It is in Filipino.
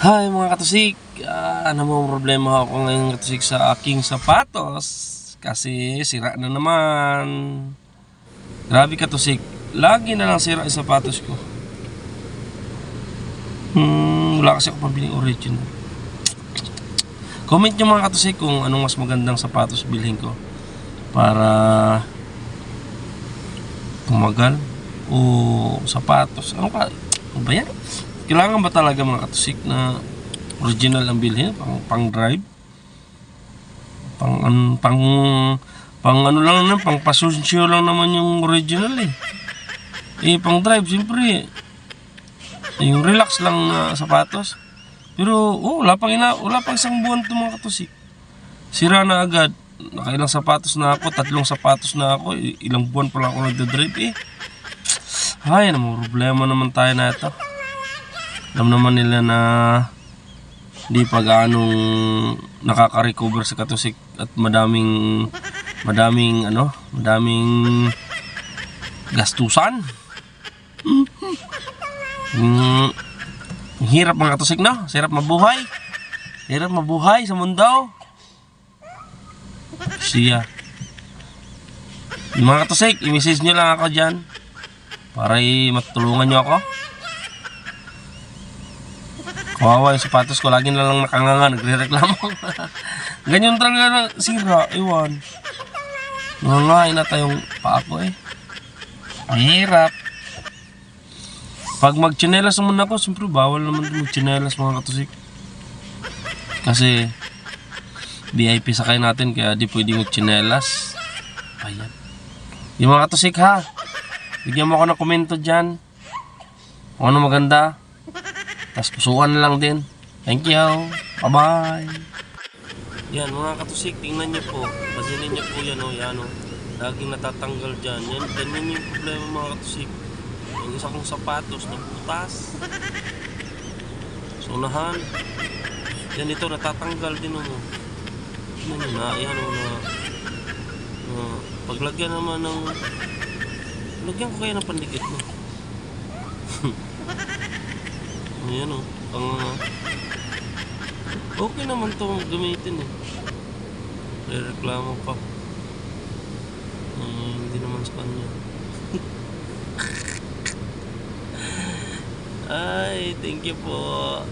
Hi mga katusik, namang problema ako ngayon katusik sa aking sapatos kasi sira na naman. Grabe katusik, lagi na lang sira yung sapatos ko. Wala kasi ako pambiling original. Comment nyo mga katusik kung anong mas magandang sapatos bilhin ko para tumagal o sapatos. Ano ba yan? Kailangan ba talaga mga katusik na original ang bilhin? Pang drive? Pang ano lang naman, pang pasunsyo lang naman yung original eh. Pang drive, siyempre, yung relax lang na sapatos. Pero, wala pang isang buwan ito mga katusik. Sira na agad. Nakailang sapatos na ako, 3 sapatos na ako. Ilang buwan pa lang ako nagdadrive eh. Ay, problema naman tayo na ito. Alam naman nila na di pa gaanong nakaka-recover sa katusik at madaming gastusan. Hirap mga katusik, no? Hirap mabuhay. Hirap mabuhay sa mundo. Siya. Mga katusik, i-message nyo lang ako dyan para matulungan nyo ako. Kawawa yung sapatos ko, lagi na lang nakanganga, nagre-reklamo. Ganyan talaga na sira, iwan. Nangangain na tayong paa ko eh. Mahirap. Pag mag-chinelas naman ako, siyempre bawal naman mag-chinelas mga katusik. Kasi VIP sakay natin, kaya di pwede mag-chinelas. Ayan. Yung mga katusik ha, bigyan mo ako ng komento dyan. Kung ano maganda. Tapos pusuan na lang din. Thank you. Bye-bye. Yan mga katusik, tingnan nyo po. Pansinin nyo po yan o. Yan o. Laging natatanggal dyan. Yan, ganyan yung problema mga katusik. Yung isa kong sapatos na butas. So unahan. Yan ito natatanggal din o. Yan o na. Yan o na. Paglagyan naman ng... Lagyan ko kaya ng pandikit mo. Ayan o, okay naman ito gamitin eh. Reklamo pa. Hindi naman sa kanya. Ay, thank you po.